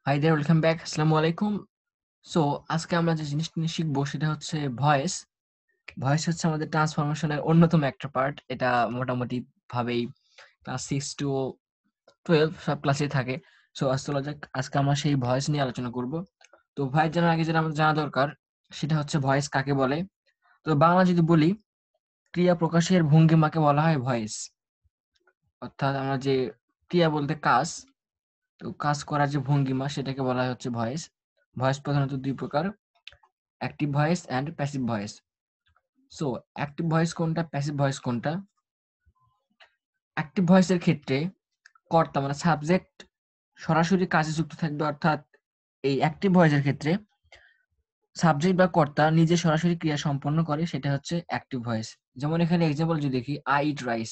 Hi there, welcome back. আসসালামু আলাইকুম। So আজকে আমরা যে জিনিসটা নিয়ে শিখবো সেটা হচ্ছে ভয়েস। ভয়েস হচ্ছে আমাদের ট্রান্সফরমেশনের অন্যতম একটা পার্ট। এটা মোটামুটি ভাবেই ক্লাস 6 to 12 সব ক্লাসেই থাকে। সো আসলে আজকে আমরা সেই ভয়েস নিয়ে আলোচনা করব। তো ভয়েস জানার আগে যেটা আমাদের জানা দরকার সেটা হচ্ছে ভয়েস কাকে বলে। তো বাংলা যদি বলি, ক্রিয়া প্রকাশের ভঙ্গিমাকে বলা হয় ভয়েস। অর্থাৎ আমরা যে ক্রিয়া বলতে কাজ, তো কাজ করার যে ভঙ্গিমা সেটাকে বলা হয় হচ্ছে ভয়েস। ভয়েস প্রধানত দুই প্রকার: active voice and passive voice. So active voice কোনটা, প্যাসিভ ভয়েস কোনটা? অ্যাক্টিভ ভয়েসের ক্ষেত্রে কর্তা মানে সাবজেক্ট সরাসরি কাজে যুক্ত থাকবে। অর্থাৎ এই অ্যাক্টিভ ভয়েসের ক্ষেত্রে সাবজেক্ট বা কর্তা নিজে সরাসরি ক্রিয়া সম্পন্ন করে, সেটা হচ্ছে অ্যাক্টিভ ভয়েস। যেমন এখানে এক্সাম্পল যদি দেখি, আই ইট রাইস।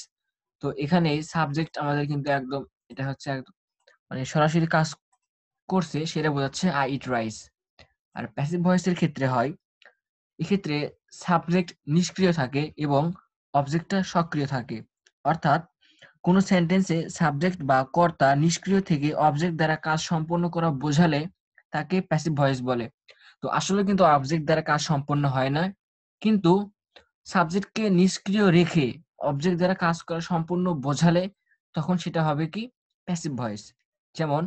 তো এখানে সাবজেক্ট আমাদের কিন্তু একদম, এটা হচ্ছে একদম মানে সরাসরি কাজ করছে, সেটা বোঝাচ্ছে আই ইট রাইস। আর প্যাসিভ ভয়েসের ক্ষেত্রে হয়, এক্ষেত্রে সাবজেক্ট নিষ্ক্রিয় থাকে এবং অবজেক্টটা সক্রিয় থাকে। অর্থাৎ কোনো সেন্টেন্সে সাবজেক্ট বা কর্তা নিষ্ক্রিয় থেকে অবজেক্ট দ্বারা কাজ সম্পন্ন করা বোঝালে তাকে প্যাসিভ ভয়েস বলে। তো আসলে কিন্তু অবজেক্ট দ্বারা কাজ সম্পন্ন হয় না, কিন্তু সাবজেক্টকে নিষ্ক্রিয় রেখে অবজেক্ট দ্বারা কাজ করা সম্পূর্ণ বোঝালে তখন সেটা হবে কি, প্যাসিভ ভয়েস। যেমন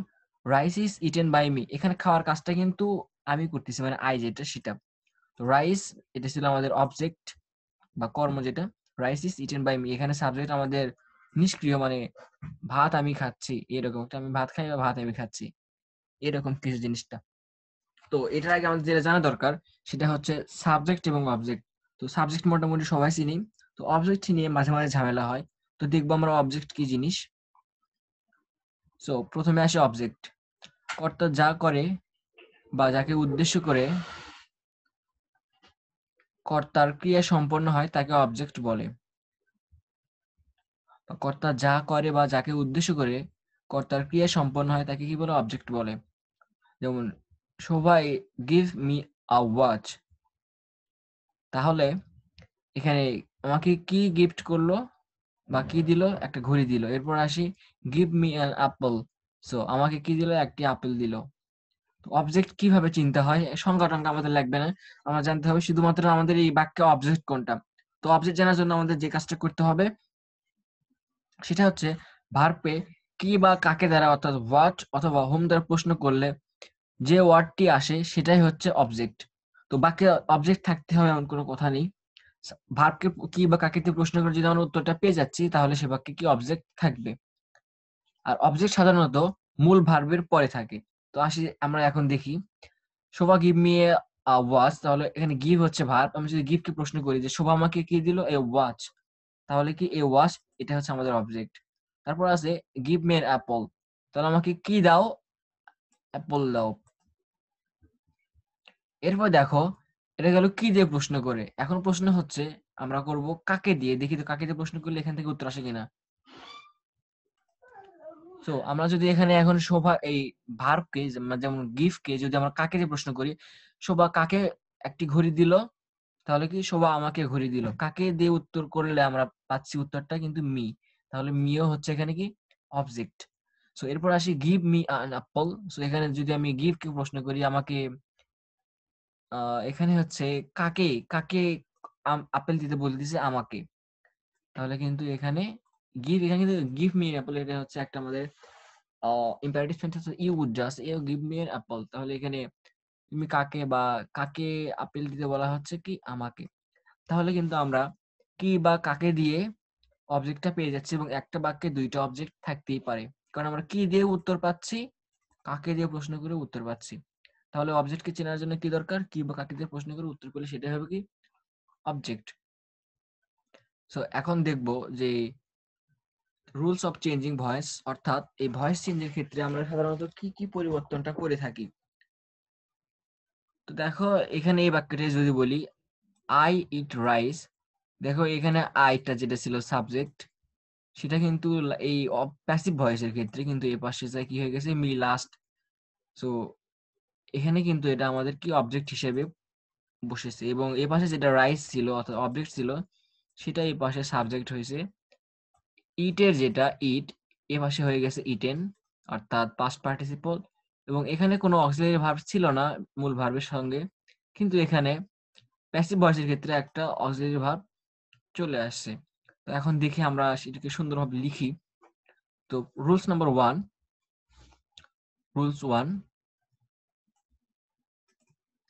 rice is eaten by me, এখানে খাওয়ার কাজটা কিন্তু আমি করতেছি, মানে আই যেটা সেটা। তো রাইস, এটা ছিল আমাদের অবজেক্ট বা কর্ম যেটা। Rice is eaten by me, এখানে সাবজেক্ট আমাদের নিষ্ক্রিয়, মানে ভাত আমি খাচ্ছি, এরকম একটা, আমি ভাত খাই বা ভাত আমি খাচ্ছি, এরকম কিছু জিনিসটা। তো এটার আগে আমাদের যেটা জানা দরকার সেটা হচ্ছে সাবজেক্ট এবং অবজেক্ট। তো সাবজেক্ট মোটামুটি সবাই চিনি, তো অবজেক্ট নিয়ে মাঝে মাঝে ঝামেলা হয়। তো দেখবো আমরা অবজেক্ট কি জিনিস। সো প্রথমে আসে অবজেক্ট। কর্তা যা করে বা যাকে উদ্দেশ্য করে কর্তার ক্রিয়া সম্পন্ন হয় তাকে অবজেক্ট বলে। বা কর্তা যা করে বা যাকে উদ্দেশ্য করে কর্তার ক্রিয়া সম্পন্ন হয় তাকে কি বলে, অবজেক্ট বলে। যেমন সবাই গিভ মি আ ওয়াচ। তাহলে এখানে আমাকে কি গিফট করলো বা কি দিল, একটা ঘড়ি দিল। এরপর আসি give me an Apple. So আমাকে কি দিল, একটি আপেল দিল। তো অবজেক্ট কিভাবে চিনতে হয়, সংজ্ঞা টংজ্ঞা আমাদের লাগবে না, আমরা জানতে হবে শুধুমাত্র আমাদের এই বাক্যে অবজেক্ট কোনটা। তো অবজেক্ট জানার জন্য আমাদের যে কাজটা করতে হবে সেটা হচ্ছে ভার্বে কি বা কাকে দ্বারা, অর্থাৎ হোয়াট অথবা হোম দ্বারা প্রশ্ন করলে যে ওয়ার্ডটি আসে সেটাই হচ্ছে অবজেক্ট। তো বাক্যে অবজেক্ট থাকতে হবে এমন কোনো কথা নেই। ভার্বকে কি বা কাকে দিয়ে প্রশ্ন করে যদি আমরা উত্তরটা পেয়ে যাচ্ছি তাহলে সে বাক্যে কি অবজেক্ট থাকবে। আর অবজেক্ট সাধারণত মূল ভার্বের পরে থাকে। তো আসি আমরা এখন দেখি, শোভা গিভ মি এ ওয়াচ। তাহলে এখানে গিভ হচ্ছে ভার্ব। আমি যদি গিভ কে প্রশ্ন করি যে শোভা আমাকে কি দিল, এ ওয়াচ, তাহলে কি এ ওয়াচ, এটা হচ্ছে আমাদের অবজেক্ট। তারপর আছে গিভ মি এন অ্যাপল। তাহলে আমাকে কি দাও, অ্যাপল দাও। এরপর দেখো, এটা গেল কি দিয়ে প্রশ্ন করে। এখন প্রশ্ন হচ্ছে আমরা করব কাকে দিয়ে। দেখি তো কাকে দিয়ে প্রশ্ন করলে এখান থেকে উত্তর আসে কিনা। সো আমরা যদি এখানে এখন শোভা এই ভার্বকে, যেমন গিফটকে যদি আমরা কাকে দিয়ে প্রশ্ন করি, শোভা কাকে একটি ঘড়ি দিল, তাহলে কি শোভা আমাকে ঘড়ি দিল। কাকে দিয়ে উত্তর করলে আমরা পাচ্ছি উত্তরটা কিন্তু মি, তাহলে মিও হচ্ছে এখানে কি, অবজেক্ট। সো এরপর আসি give me an Apple. So এখানে যদি আমি গিভ কে প্রশ্ন করি, আমাকে এখানে হচ্ছে কাকে কাকে আপেল দিতে বলতেছে, আমাকে। তাহলে কিন্তু এখানে এখানে কিন্তু গিভ মি অ্যাপল, এটা হচ্ছে একটা আমাদের imperative sentence. You would just you give me an apple, তাহলে এখানে তুমি কাকে বা কাকে আপেল দিতে বলা হচ্ছে, কি, আমাকে। তাহলে কিন্তু আমরা কি বা কাকে দিয়ে অবজেক্টটা পেয়ে যাচ্ছি, এবং একটা বাক্যে দুইটা অবজেক্ট থাকতেই পারে, কারণ আমরা কি দিয়ে উত্তর পাচ্ছি, কাকে দিয়ে প্রশ্ন করে উত্তর পাচ্ছি। তাহলে অবজেক্টকে চেনার জন্য কি দরকার, কি বা কাকে দিয়ে প্রশ্ন করে উত্তর পেলে সেটাই হবে কি, অবজেক্ট। সো এখন দেখবো যে রুলস অফ চেঞ্জিং ভয়েস, অর্থাৎ এই ভয়েস চেঞ্জের ক্ষেত্রে আমরা সাধারণত কি কি পরিবর্তনটা করে থাকি। তো দেখো এখানে এই বাক্যটা যদি বলি, আই ইট রাইস। দেখো এখানে আইটা যেটা ছিল সাবজেক্ট, সেটা কিন্তু এই প্যাসিভ ভয়েসের ক্ষেত্রে কিন্তু এই পাশে যায় কি হয়ে গেছে, মি লাস্ট। সো এখানে কিন্তু এটা আমাদের কি, অবজেক্ট হিসেবে বসেছে, এবং এই পাশে যেটা রাইস ছিল অর্থাৎ অবজেক্ট ছিল, সেটা এই পাশে সাবজেক্ট হয়েছে। ইটের যেটা ইট, এ পাশে হয়ে গেছে ইটেন, অর্থাৎ পাস্ট পার্টিসিপল। এবং এখানে কোনো অক্সিলারি ভার্ব ছিল না মূল ভার্বের সঙ্গে, কিন্তু এখানে প্যাসিভ ভয়েসের ক্ষেত্রে একটা অক্সিলারি ভার্ব চলে আসছে। তো এখন দেখি আমরা সেটাকে সুন্দরভাবে লিখি। তো রুলস নাম্বার 1, রুলস 1,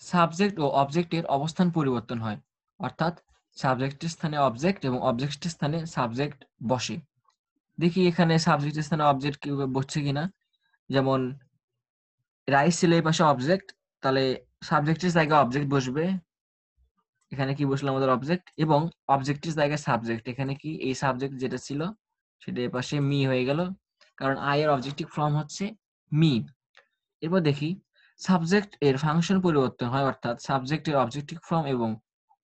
সাবজেক্ট ও অবজেক্টের অবস্থান পরিবর্তন হয়, অর্থাৎ সাবজেক্টের স্থানে অবজেক্ট এবং অবজেক্টের স্থানে সাবজেক্ট বসে। দেখি এখানে সাবজেক্টের স্থানে অবজেক্ট কিভাবে বসছে কিনা। যেমন রাইস ছিল এই পাশে অবজেক্ট, তাহলে সাবজেক্টের জায়গায় অবজেক্ট বসবে। এখানে কি বসলো আমাদের অবজেক্ট, এবং অবজেক্টের জায়গায় সাবজেক্ট। এখানে কি এই সাবজেক্ট যেটা ছিল সেটা এর পাশে মি হয়ে গেল, কারণ আই এর অবজেক্টিভ ফর্ম হচ্ছে মি। এরপর দেখি সাবজেক্ট এর ফাংশন পরিবর্তন হয়, অর্থাৎ সাবজেক্ট এর অবজেক্টিভ ফর্ম এবং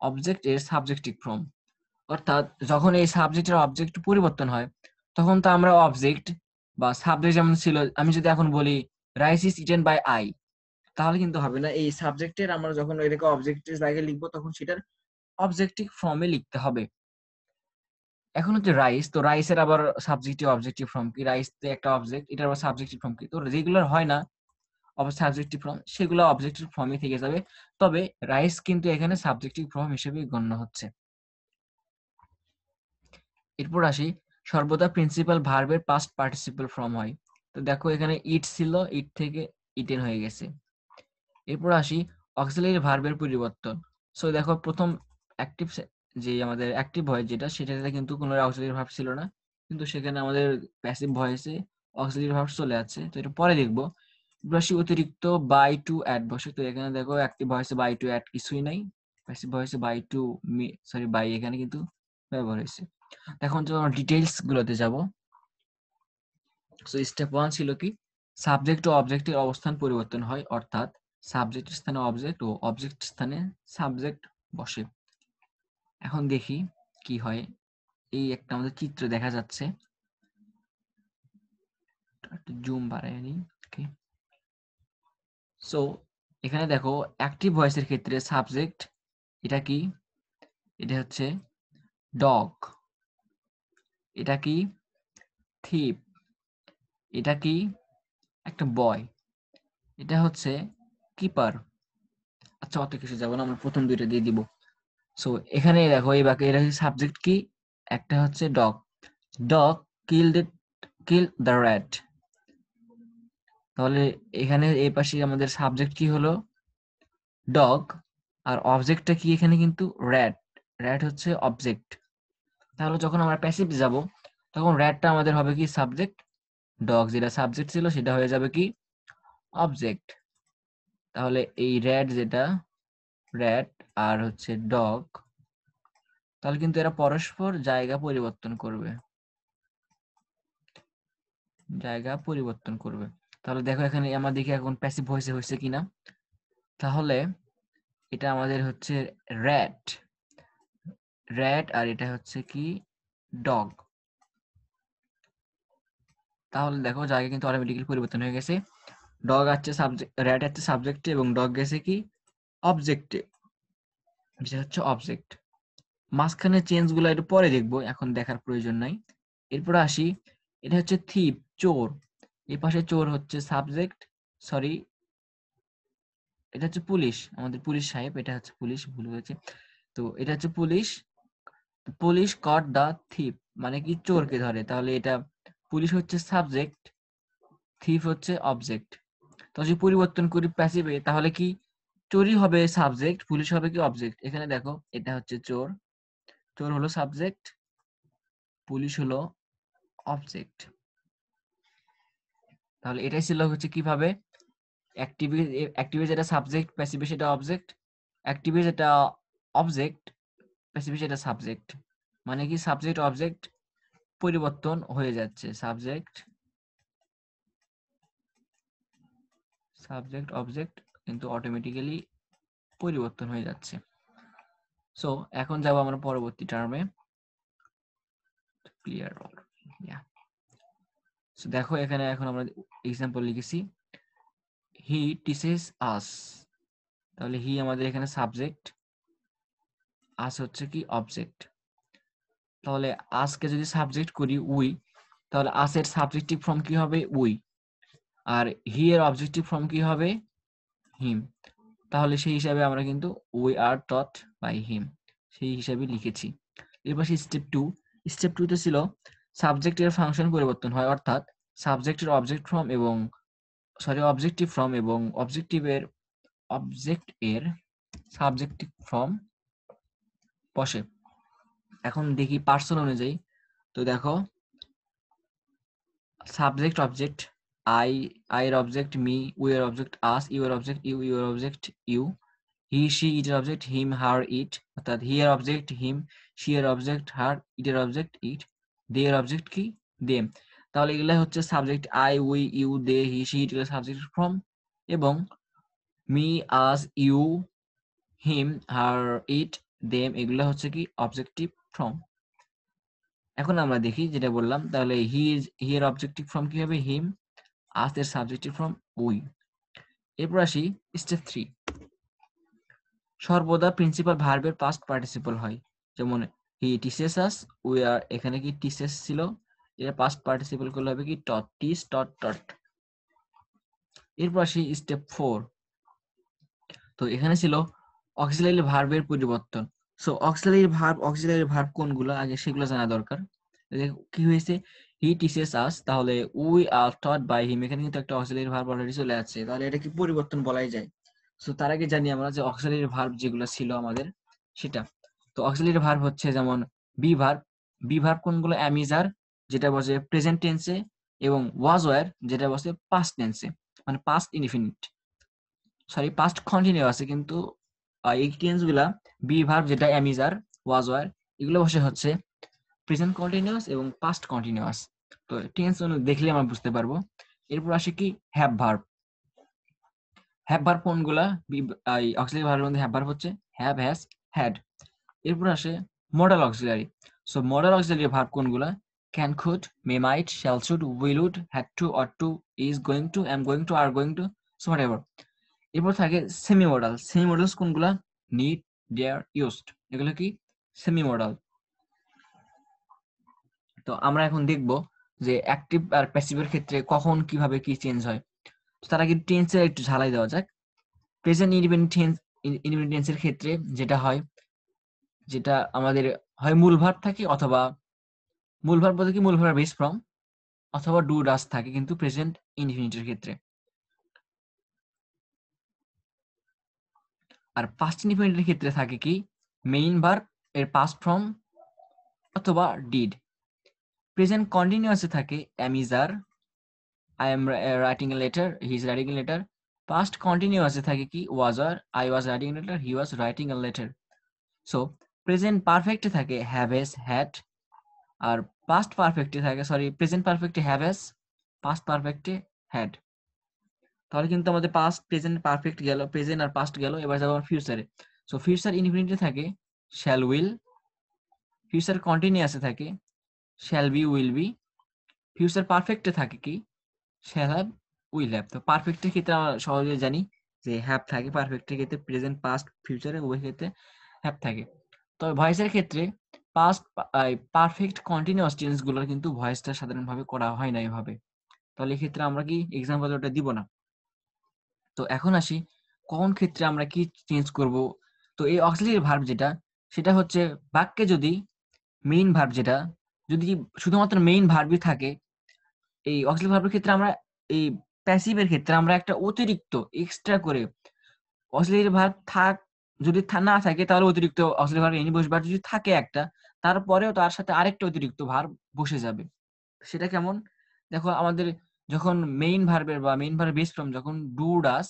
অবজেক্ট এর সাবজেক্টিভ ফর্ম। অর্থাৎ যখন এই সাবজেক্টের অবজেক্ট পরিবর্তন হয় তখন তো আমরা অবজেক্ট বা সাবজেক্ট যেমন ছিল, আমি যদি এখন বলি rice is eaten by I, তাহলে কিন্তু হবে না। এই সাবজেক্টের আমরা যখন এটাকে অবজেক্টের জায়গায় লিখবো তখন সেটার অবজেক্টিভ ফর্মে লিখতে হবে। এখন হচ্ছে রাইস, তো রাইসের আবার সাবজেক্টিভ অবজেক্টিভ ফর্ম কি? রাইস তো একটা অবজেক্ট, এটার আবার সাবজেক্টিভ ফর্ম কি? তো রেগুলার হয় না সাবজেক্টিভ ফর্ম, সেগুলো অবজেক্টিভ ফর্মই থেকে যাবে। তবে রাইস কিন্তু এখানে সাবজেক্টিভ ফর্ম হিসেবে গণ্য হচ্ছে। এরপর আসি, সর্বদা প্রিন্সিপাল ভার্বের পাস্ট পার্টিসিপল ফর্ম হয়। তো দেখো এখানে ইট ছিল, ইট থেকে ইটেন হয়ে গেছে। এরপর আসি অক্সিলারি ভার্বের পরিবর্তন। সো দেখো প্রথম অ্যাক্টিভ যে আমাদের অ্যাক্টিভ ভয়েস যেটা, সেটাতে কিন্তু কোনো অক্সিলারি ভার্ব ছিল না, কিন্তু সেখানে আমাদের প্যাসিভ ভয়েসে অক্সিলারি ভার্ব চলে আছে। তো এটা পরে দেখবো। এরপর আসি অতিরিক্ত বাই টু অ্যাড বসে। তো এখানে দেখো অ্যাক্টিভ ভয়েসে বাই টু অ্যাড কিছুই নাই, প্যাসিভ ভয়েসে বাই টু সরি বাই এখানে কিন্তু ব্যবহার হয়েছে। এখন তো আমরা ডিটেইলস গুলোতে যাব। সো স্টেপ 1 ছিল কি, সাবজেক্ট ও অবজেক্টের অবস্থান পরিবর্তন হয়, অর্থাৎ সাবজেক্টের স্থানে অবজেক্ট ও অবজেক্টের স্থানে সাবজেক্ট বসে। এখন দেখি কি হয়। এই একটা আমাদের চিত্র দেখা যাচ্ছে, একটু জুম বাড়ায় নিই। ওকে, সো এখানে দেখো অ্যাক্টিভ ভয়েসের ক্ষেত্রে সাবজেক্ট এটা কি? এটা হচ্ছে ডগ। এটা কি? থিপ। এটা কি? একটা বয়। এটা হচ্ছে কিপার। আচ্ছা অত কিছু যাবো না, আমরা প্রথম দুইটা দিয়ে দিব। সো এখানে দেখো এই বাক্যে এটা সাবজেক্ট কি? একটা হচ্ছে dog. Dog kill the rat. তাহলে এখানে এই পাশে আমাদের সাবজেক্ট কি হলো? ডগ। আর অবজেক্টটা কি? এখানে কিন্তু র্যাট। র্যাট হচ্ছে অবজেক্ট। তাহলে যখন আমরা প্যাসিভ যাব তখন র্যাটটা আমাদের হবে কি? সাবজেক্ট। ডগ যেটা সাবজেক্ট ছিল সেটা হয়ে যাবে কি? অবজেক্ট। তাহলে এই র্যাট যেটা, র্যাট আর হচ্ছে ডগ, তাহলে কিন্তু এরা পরস্পর জায়গা পরিবর্তন করবে, জায়গা পরিবর্তন করবে। তাহলে দেখো এখানে আমার দেখি এখন প্যাসিভ ভয়েসে হয়েছে কিনা। তাহলে এটা আমাদের হচ্ছে র্যাট, র্যাট, আর এটা হচ্ছে কি? ডগ। তাহলে দেখো জায়গা কিন্তু অটোমেটিক্যালি পরিবর্তন হয়ে গেছে। ডগ আছে সাবজেক্ট, র্যাট আছে সাবজেক্টে, এবং ডগ গেছে কি? অবজেক্টে, যেটা হচ্ছে অবজেক্ট। মাঝখানে চেঞ্জ গুলো একটু পরে দেখবো, এখন দেখার প্রয়োজন নাই। এরপর আসি, এটা হচ্ছে থিপ, চোর। এই পাশে চোর হচ্ছে সাবজেক্ট, সরি এটা হচ্ছে পুলিশ, আমাদের পুলিশ সাহেব, এটা হচ্ছে পুলিশ, ভুল হয়েছে। তো এটা হচ্ছে পুলিশ, পুলিশ কট দা থিপ, মানে কি? চোরকে ধরে। তাহলে এটা পুলিশ হচ্ছে সাবজেক্ট, থিপ হচ্ছে অবজেক্ট। তো যদি পরিবর্তন করি প্যাসিভে, তাহলে কি? চোরই হবে সাবজেক্ট, পুলিশ হবে কি? অবজেক্ট। এখানে দেখো এটা হচ্ছে চোর, চোর হলো সাবজেক্ট, পুলিশ হলো অবজেক্ট। তাহলে এটাই ছিল হচ্ছে কিভাবে অ্যাক্টিভে, অ্যাক্টিভে যেটা সাবজেক্ট, প্যাসিভে সেটা অবজেক্ট, অ্যাক্টিভে যেটা অবজেক্ট, প্যাসিভে সেটা সাবজেক্ট। মানে কি? সাবজেক্ট অবজেক্ট পরিবর্তন হয়ে যাচ্ছে, সাবজেক্ট সাবজেক্ট অবজেক্ট কিন্তু অটোমেটিক্যালি পরিবর্তন হয়ে যাচ্ছে। সো এখন যাব আমরা পরবর্তী টার্মে, ক্লিয়ার অল। সো দেখো এখানে এখন আমরা এক্সাম্পল লিখেছি, হি টিচেস আস। তাহলে হি আমাদের এখানে সাবজেক্ট, আস হচ্ছে কি? অবজেক্ট। তাহলে আজকে যদি সাবজেক্ট করি উই, তাহলে আসের সাবজেক্টিভ ফর্ম কি হবে? উই। আর হি এর অবজেক্টিভ ফর্ম কি হবে? হিম। তাহলে সেই হিসাবে আমরা কিন্তু we are taught by him সেই হিসাবে লিখেছি। এরপর স্টেপ 2, স্টেপ 2 তে ছিল সাবজেক্টের ফাংশন পরিবর্তন হয়, অর্থাৎ সাবজেক্টের অবজেক্টিভ ফর্ম এবং অবজেক্ট এর সাবজেক্টিভ ফর্ম বসে। এখন দেখি পার্সন অনুযায়ী। তো দেখো, সাবজেক্ট অবজেক্ট আই, এর অবজেক্ট মি, উই এর অবজেক্ট আস, ইউ এর অবজেক্ট ইউ, ইউ এর object you, he she it এর অবজেক্ট হিম হার ইট, অর্থাৎ হি এর অবজেক্ট হিম, শি এর অবজেক্ট হার, ইট এর অবজেক্ট ইট, দে এর অবজেক্ট কি? দেম। তাহলে এগুলা হচ্ছে subject I, we, you, they, he, she, it এর সাবজেক্ট ফর্ম, এবং me, us, you, him, her, it, them এগুলা হচ্ছে কি অবজেক্টিভ ফর্ম। এখন আমরা দেখি যেটা বললাম, তাহলে হি এর অবজেক্টিভ ফর্ম কি হবে? হিম, আস এর সাবজেক্টিভ ফর্ম উই। এরপর আসি স্টেপ 3, সর্বদা প্রিন্সিপাল ভার্বের পাস্ট পার্টিসিপল হয়। যেমন he teaches us, we are, এখানে কি টিচেস ছিল, এর পাস্ট পার্টিসিপল করলে হবে কি টট, টিচ টট টট। এরপর আসি স্টেপ 4, তো এখানে ছিল অক্সিলারি ভার্বের পরিবর্তন। সো অক্সিলারি ভার্ব কোনগুলো আগে সেগুলো জানা দরকার। কি হয়েছে? হি টিচেস আস, তাহলে we are taught by him, এখানে কিন্তু একটা অক্সিলারি ভার্ব অলরেডি চলে আছে, তাহলে এটা কি পরিবর্তন বলাই যায়। সো তার আগে জানি আমরা যে অক্সিলারি ভার্ব যেগুলো ছিল আমাদের সেটা। তো অক্সিলারি ভার্ব হচ্ছে যেমন বি ভার্ব কোনগুলো? অ্যামিজার, যেটা বসে প্রেজেন্ট টেন্সে, এবং ওয়াজ ওয়ার, যেটা বসে পাস্ট টেন্সে, মানে past indefinite, sorry past continuous. কিন্তু এই টেন্স গুলা বি ভার্ব যেটা অ্যামিজার, ওয়াজ ওয়ার, এগুলো বসে হচ্ছে প্রেজেন্ট কন্টিনিউয়াস এবং পাস্ট কন্টিনিউয়াস। তো টেন্স দেখলে আমরা বুঝতে পারবো। এরপর আসে কি হ্যাভ ভার্ব। হ্যাভ ভার্ব কোনগুলা? অক্সিলারি ভার্বের মধ্যে হ্যাভ ভার্ব হচ্ছে হ্যাভ, হ্যাজ, হ্যাড। এরপর আসে modal auxiliary. So modal auxiliary verb কোনগুলা? Can, could, may, might, shall, should, will, would, had to, ought to, is going to, am going to, are going to, so whatever. এরপর থাকে semi modal. Semi modals কোনগুলা? Need, dare, used, এগুলো কি semi modal. তো আমরা এখন দেখব যে অ্যাক্টিভ আর প্যাসিভের ক্ষেত্রে কখন কিভাবে কি চেঞ্জ হয়। তো তার আগে টেন্সের একটু ঝালাই দেওয়া যাক। প্রেজেন্ট ইন্ডিপেন্ডেন্ট টেন্সের ক্ষেত্রে যেটা হয়, যেটা আমাদের হয় মূল ভার্ব থাকে, অথবা মূল ভার্ব বলতে কি মূল ভার্ব বেস ফর্ম, অথবা ডু ডাস থাকে কিন্তু প্রেজেন্ট ইনডিফিনিটের ক্ষেত্রে। আর পাস্ট ইনডিফিনিটের ক্ষেত্রে থাকে কি মেইন ভার্ব এর পাস্ট ফর্ম অথবা ডিড। প্রেজেন্ট কন্টিনিউয়াসে থাকে am is are, I am writing a letter, he is writing a letter। Past কন্টিনিউয়াসে থাকে কি was are, I was writing a letter, he was writing a letter। So present পারফেক্টে থাকে have has, had। আর past পারফেক্টে থাকে, sorry present পারফেক্টে have has, past পারফেক্টে had। তাহলে কিন্তু আমাদের পাস্ট প্রেজেন্ট পারফেক্ট গেল, প্রেজেন্ট আর পাস্ট গেল, এবার যাবো ফিউচারে। সো ফিউচার ইনফিনিটে থাকে শ্যাল, উইল। ফিউচার কন্টিনিউয়াসে থাকে shall be, will be. Future পারফেক্টে থাকে কি শ্যাল হ্যাভ, উইল হ্যাভ। তো পারফেক্টের ক্ষেত্রে আমরা সহজে জানি যে হ্যাভ থাকে, পারফেক্টের ক্ষেত্রে প্রেজেন্ট পাস্ট ফিউচারে উভয় ক্ষেত্রে হ্যাভ থাকে। তবে ভয়েসের ক্ষেত্রে পাস্ট পারফেক্ট কন্টিনিউয়াস টেন্স গুলোর কিন্তু ভয়েসটা সাধারণভাবে করা হয় না এভাবে। তাহলে এক্ষেত্রে আমরা কি এক্সাম্পল ওটা দিব না। তো এখন আসি কোন ক্ষেত্রে আমরা কি চেঞ্জ করব। তো এই অক্সিলারি ভার্ব যেটা, সেটা হচ্ছে বাক্যে যদি মেইন ভার্ব যেটা, যদি শুধুমাত্র মেইন ভার্বই থাকে, এই অক্সিলারি ভার্বের ক্ষেত্রে আমরা এই প্যাসিভের ক্ষেত্রে আমরা একটা অতিরিক্ত এক্সট্রা করে অক্সিলারি ভার্ব যদি না থাকে, তাহলে অতিরিক্ত অক্সিলারি ভার্ব এনে বসবে। আর যদি থাকে একটা, তারপরেও তার সাথে আরেকটা অতিরিক্ত ভার্ব বসে যাবে। সেটা কেমন? দেখো, আমাদের যখন মেইন ভার্বের বা মেইন ভার্ব বেস ফর্ম যখন ডু ডাস,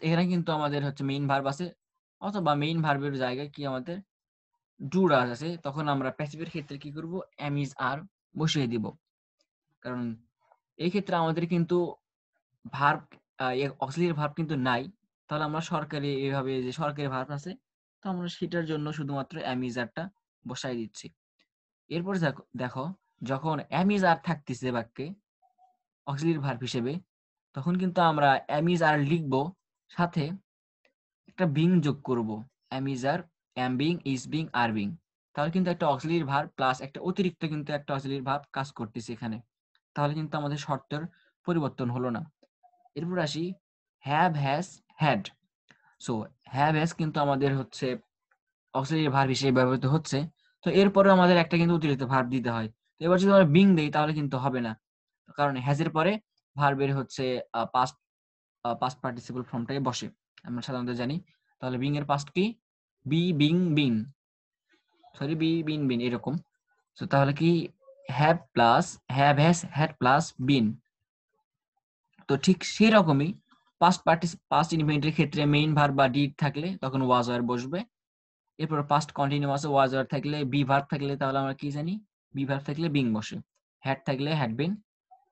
এখানে কিন্তু আমাদের হচ্ছে মেইন ভার্ব আছে, অথবা মেইন ভার্বের জায়গায় কি আমাদের ডু ডাস আছে, তখন আমরা প্যাসিভের ক্ষেত্রে কি করব? এম ইজ আর বসিয়ে দিব। কারণ এই ক্ষেত্রে আমাদের কিন্তু ভার্ব, অক্সিলারি ভার্ব কিন্তু নাই। তাহলে আমরা সরকারি এইভাবে যে সরকারি ভার্ব আছে, তো আমরা সেটার জন্য শুধুমাত্র এম ইজ আরটা বসাই দিচ্ছি। এরপর দেখো, যখন এম ইজ আর থাকতেছে বাক্যে অক্সিলারি ভার্ব হিসেবে, তখন কিন্তু আমরা এম ইজ আর লিখবো, সাথে একটা বিং যোগ করব। Am is are, am being, is being, are being. তাহলে কিন্তু একটা অক্সিলারি ভার্ব প্লাস একটা অতিরিক্ত কিন্তু একটা অক্সিলারি ভার্ব কাজ করতেছে এখানে। তাহলে কিন্তু আমাদের শর্তের পরিবর্তন হলো না। এরপর আসি have, has, had. So have, has কিন্তু আমাদের হচ্ছে অক্সিলারি ভার্ব হিসেবে ব্যবহৃত হচ্ছে। তো এরপরে আমাদের একটা কিন্তু অতিরিক্ত ভার্ব দিতে হয়। তো এবার যদি আমরা বিং দেই তাহলে কিন্তু হবে না, কারণ হ্যাজ এর পরে ভার্বের হচ্ছে পাস্ট পাস্ট পার্টিসিপল ফর্মটাই বসে, আমরা সাধারণত জানি। তাহলে বিং এর পাস্ট কি? Be being been, sorry be been been এরকম। তো তাহলে কি have plus have, has, had plus been. তো ঠিক সেই রকমই পাস্ট ইনডিফিনিটের ক্ষেত্রে মেইন ভার্ব বা ডিড থাকলে তখন ওয়াজ ওয়্যার বসবে। এরপর পাস্ট কন্টিনিউয়াস ওয়াজ ওয়্যার থাকলে, বি ভার্ব থাকলে তাহলে আমরা কি জানি? বি ভার্ব থাকলে বিং বসে। হ্যাড থাকলে হ্যাড বিন,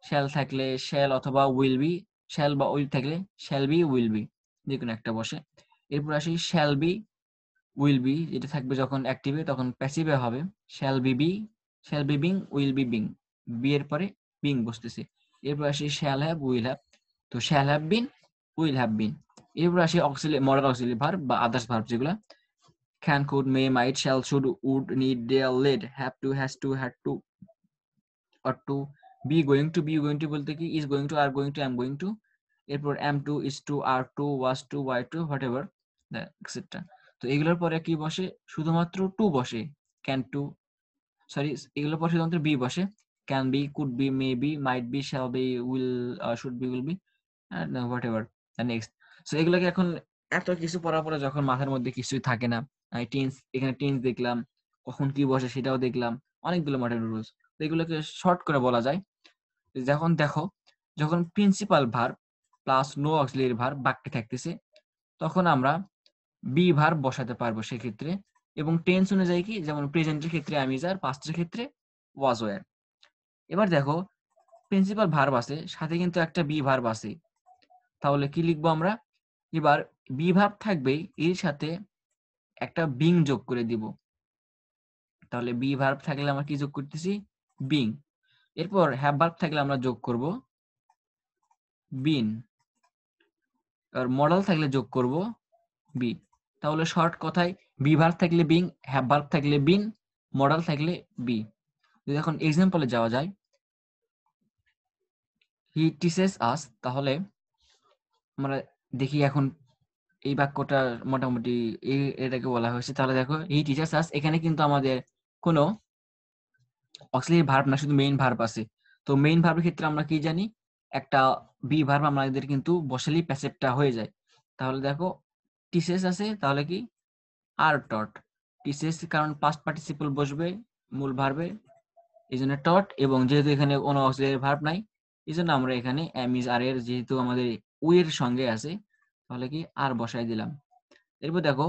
শ্যাল থাকলে শ্যাল অথবা উইল বি, শ্যাল বা উইল থাকলে শ্যাল বি উইল বি, যে কোনো একটা বসে। এরপর আসি শ্যাল বি উইল বি, যেটা থাকবে যখন অ্যাক্টিভে তখন প্যাসিভে হবে। Shall be be, shall be being, will be being, be এর পরে বিং বসতেছে। এরপর আসি শ্যাল হ্যাভ, উইল হ্যাভ, তো shall have been, will have been. এরপর আসি মডাল অক্সিলারি ভার্ব বা আদার্স ভার্ব যেগুলো can, could, may, might, shall, should, would, need, dare, led, have to, has to, had to, ought to, be going to, বলতে কি is going to, are going to, am going to, এরপর am to, is to, are to, was to, why to, whatever, etc. তো এগুলোর পরে কি বসে? শুধুমাত্র two বসে। ক্যান টু, সরি, এগুলোর পরে শুধুমাত্র বি বসে। Can be, could be, may be, might be, shall be, will, should be, will B, what ever the next. So এগুলোকে এখন এত কিছু পড়ার পরে যখন মাথার মধ্যে কিছুই থাকে না, টেন্স, এখানে টেন্স দেখলাম, কখন কি বসে সেটাও দেখলাম, অনেকগুলো মডার্ন রুলস, এগুলোকে শর্ট করে বলা যায়। যখন দেখো, যখন principal verb plus no auxiliary verb বাক্যে থাকতেছে তখন আমরা বি ভার্ব বসাতে পারবো সেক্ষেত্রে। এবং টেন্স অনুযায়ী কি, যেমন প্রেজেন্টের ক্ষেত্রে আমি আর, পাস্টের ক্ষেত্রে ওয়াজ ওয়্যার। এবার দেখো প্রিন্সিপাল ভার্ব আছে, সাথে কিন্তু একটা বি ভার্ব আছে, তাহলে কি লিখবো আমরা? এবার বি ভার্ব থাকবে, এর সাথে একটা বিং যোগ করে দিব। তাহলে বি ভার্ব থাকলে আমরা কি যোগ করতেছি? বিং। এরপর হ্যাভ ভার্ব থাকলে আমরা যোগ করব বিন। আর মডাল থাকলে যোগ করব বি। তাহলে শর্ট কথায় বি ভার্ব থাকলে বিং, হ্যাভ ভার্ব থাকলে বিন, মডাল থাকলে বি। যদি এখন এক্সাম্পলে যাওয়া যায়, হি টিচেস আস, তাহলে আমরা দেখি এখন এই বাক্যটা মোটামুটি এটাকে বলা হয়েছে। তাহলে দেখো হি টিচার্স আস, এখানে কিন্তু আমাদের কোনো অক্সিলারি ভার্ব না, শুধু মেইন ভার্ব আছে। তো মেইন ভার্বের ক্ষেত্রে আমরা কি জানি? একটা বি ভার্ব আমাদের কিন্তু বসালেই প্যাসিভটা হয়ে যায়। তাহলে দেখো টিচেস আছে, তাহলে কি আর টট, টিচেস কারণ পাস্ট পার্টিসিপল বসবে মূল ভার্বে, এই জন্য টট। এবং যেহেতু এখানে কোনো অক্সিলারি ভার্ব নাই, এই জন্য আমরা এখানে এম ইজ আর এর যেহেতু আমাদের উইয়ের সঙ্গে আছে, তাহলে কি আর বসাই দিলাম। এরপর দেখো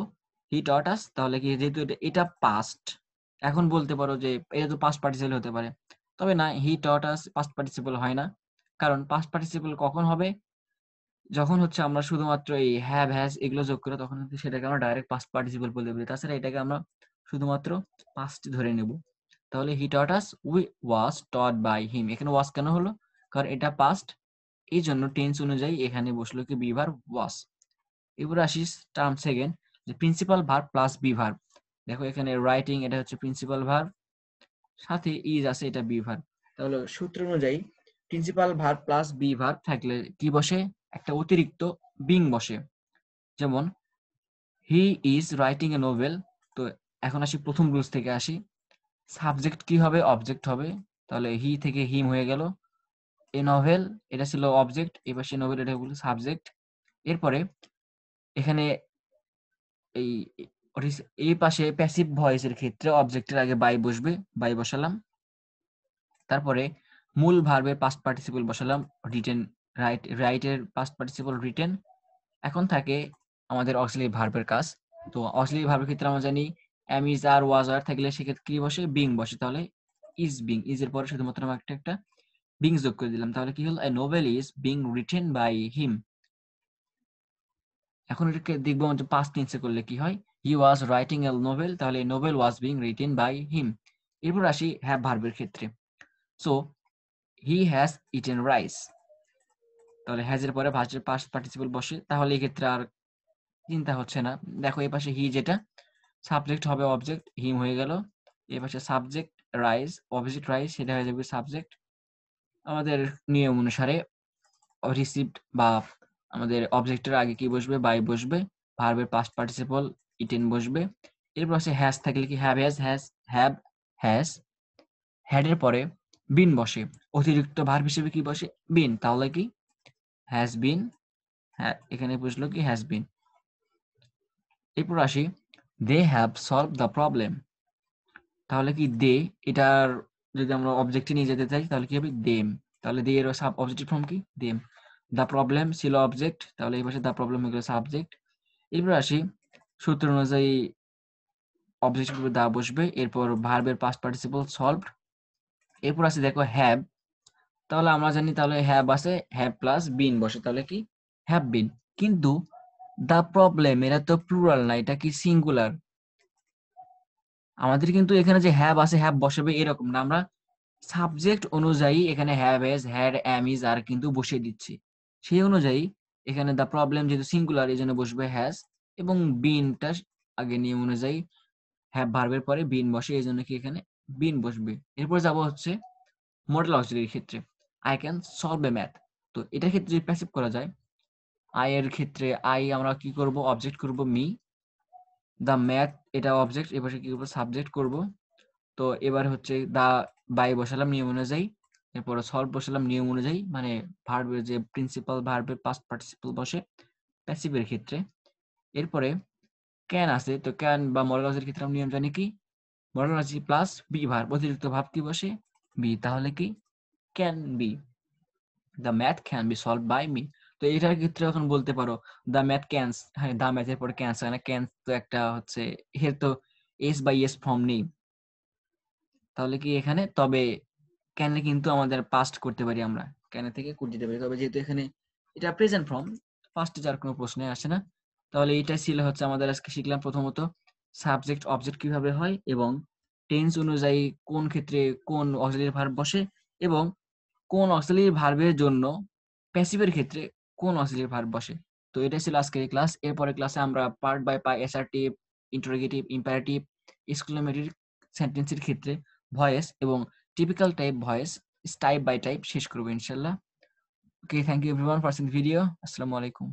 হি টট আস, তাহলে কি যেহেতু এটা পাস্ট, এখন বলতে পারো যে এটা তো পাস্ট পার্টিসিপল হতে পারে, তবে না, হি টট আস পাস্ট পার্টিসিপল হয় না। কারণ পাস্ট পার্টিসিপল কখন হবে? যখন হচ্ছে আমরা শুধুমাত্র এই হ্যাভ, হ্যাজ এগুলো যোগ করে, তখন কিন্তু সেটাকে আমরা ডাইরেক্ট পাস্ট পার্টিসিপল বলতে পারি। তাছাড়া এটাকে আমরা শুধুমাত্র পাস্ট ধরে নেব। তাহলে হি টট আস, we was taught by him. এখানে ওয়াজ কেন হলো? কারণ এটা পাস্ট, এই জন্য টেন্স অনুযায়ী এখানে বসলো কি বি ভার্ব ওয়াজ। এবার আসিস টার্ম সেকেন্ড, যে principal verb plus be verb. দেখো এখানে রাইটিং, এটা হচ্ছে প্রিন্সিপাল ভার্ব, সাথে ইজ আছে, এটা বি ভার্ব। তাহলে সূত্র অনুযায়ী principal verb plus be verb থাকলে কি বসে? একটা অতিরিক্ত বিং বসে। যেমন he is writing a novel. তো এখন আসি প্রথম রুলস থেকে আসি, সাবজেক্ট কি হবে? অবজেক্ট হবে। তাহলে হি থেকে হিম হয়ে গেল। এ নভেল, এটা ছিল অবজেক্ট, এবার সে নোভেল, এটা হলো সাবজেক্ট। এরপরে এখানে এই এই পাশে প্যাসিভ ভয়েসের ক্ষেত্রে অবজেক্টের আগে বাই বসবে, বাই বসালাম। তারপরে মূল ভার্বের পাস্ট পার্টিসিপল বসালাম, রিটেন, রাইটের পাস্ট পার্টিসিপল রিটেন। এখন থাকে আমাদের অক্সিলারি ভার্বের কাজ। তো অক্সিলারি ভার্বের ক্ষেত্রে আমরা জানি এম ইজ আর ওয়াজ আর থাকলে সেক্ষেত্রে কি বসে? বিং বসে। তাহলে ইজ বিং, ইজ এর পরে শুধুমাত্র আমরা একটা বিং যোগ করে দিলাম। তাহলে কি হলো? A novel is being written by him. এখন এটাকে দেখবো যে পাস্ট টেন্সে করলে কি হয়? He was writing a novel, তাহলে novel was being written by him. এরপর আসি হ্যাভ ভার্বের ক্ষেত্রে। So he has eaten rice, তাহলে হ্যাজ এর পরে পাস্ট পার্টিসিপল বসে, তাহলে এই ক্ষেত্রে আর চিন্তা হচ্ছে না। দেখো এই পাশে হি, যেটা সাবজেক্ট হবে অবজেক্ট, হিম হয়ে গেল। এই পাশে সাবজেক্ট রাইস, অবজেক্ট রাইস, সেটা হয়ে যাবে সাবজেক্ট। আমাদের নিয়ম অনুসারে রিসিভড বা আমাদের অবজেক্টের আগে কি বসবে, বাই বসবে, ভার্বের পাস্ট পার্টিসিপল ইটেন বসবে, এরপর আছে হ্যাজ থাকলে কি হ্যাভ হ্যাজ, হ্যাড এর পরে বিন বসে, অতিরিক্ত ভার্ব হিসেবে কি বসে, বিন, তাহলে কি হ্যাজ বিন, হ্যাঁ এখানে বসলো কি হ্যাজ বিন। এরপর আসি they have solve the problem, তাহলে কি দে, এটার যদি আমরা অবজেক্টে নিয়ে যেতে চাই তাহলে কি হবে দেম, তাহলে দে এর সাব অবজেক্টিভ ফর্ম কি দেম। দ্য প্রবলেম ছিল অবজেক্ট, তাহলে এই পাশে দ্য প্রবলেম হয়ে গেল সাবজেক্ট। এরপর আসি সূত্র অনুযায়ী অবজেক্ট দা বসবে, এরপর ভার্বের পাস্ট পার্টিসিপল সলভড। এরপর আছে দেখো হ্যাভ, তাহলে আমরা জানি তাহলে হ্যাভ আছে, হ্যাভ প্লাস বিন বসে, তাহলে কি হ্যাভ বিন। কিন্তু দা প্রবলেম এরা তো প্লুরাল না, এটা কি সিঙ্গুলার। আমাদের কিন্তু এখানে যে হ্যাভ আছে হ্যাভ বসাবে এরকম না, আমরা সাবজেক্ট অনুযায়ী এখানে have has had am is are কিন্তু বসিয়ে দিচ্ছি। সেই অনুযায়ী এখানে দা প্রবলেম যেহেতু সিঙ্গুলার এই জন্য বসবে হ্যাজ, এবং বিনটা আগে নিয়ম অনুযায়ী হ্যাভ ভার্বের পরে বিন বসে, এই জন্য কি এখানে বিন বসবে। এরপর যাব হচ্ছে মডেল অক্সিলারির ক্ষেত্রে, I can solve a math. তো এটার ক্ষেত্রে যদি প্যাসিভ করা যায়, আই এর ক্ষেত্রে আই আমরা কি করব, অবজেক্ট করব মি, দা ম্যাথ এটা অবজেক্ট, এবার কি করব সাবজেক্ট করব। তো এবার হচ্ছে দা বাই বসালাম নিয়ম অনুযায়ী, এরপরে সলভ বসালাম নিয়ম অনুযায়ী, মানে ভার্বের যে প্রিন্সিপাল ভার্বের পাস্ট পার্টিসিপল বসে প্যাসিভের ক্ষেত্রে। এরপরে ক্যান আছে, তো ক্যান বা মডেল অক্সিলারির ক্ষেত্রে আমরা নিয়ম জানি কি modal auxiliary plus be verb, অতিরিক্ত ভাব কি বসে বি, তাহলে কি can be, the math can be solve by me. তো এটার ক্ষেত্রে এখন বলতে পারো দ্য ম্যাথ ক্যানস, হ্যাঁ দ্য ম্যাথের পরে ক্যানস হয় না, ক্যানস তো একটা হচ্ছে এর তো এস বাই এস ফর্ম নেই, তাহলে কি এখানে তবে ক্যানে কিন্তু আমাদের পাস্ট করতে পারি, আমরা ক্যানে থেকে কুট দিতে পারি, তবে যেহেতু এখানে এটা প্রেজেন্ট ফর্ম পাস্টে যার কোনো প্রশ্নে আসে না। তাহলে এইটা ছিল হচ্ছে আমাদের আজকে শিখলাম প্রথমত সাবজেক্ট অবজেক্ট কিভাবে হয়, এবং টেন্স অনুযায়ী কোন ক্ষেত্রে কোন অক্সিলারি ভার্ব বসে, এবং কোন অক্সিলারি ভার্বের জন্য প্যাসিভের ক্ষেত্রে কোন অক্সিলারি ভার্ব বসে। তো এটা ছিল আজকের ক্লাস। এরপরে ক্লাসে আমরা part by part assertive, interrogative, imperative, exclamatory সেন্টেন্সের ক্ষেত্রে ভয়েস এবং typical type voice type by type শেষ করবো ইনশাল্লাহ। Okay, thank you everyone for seeing video. আসসালামু আলাইকুম।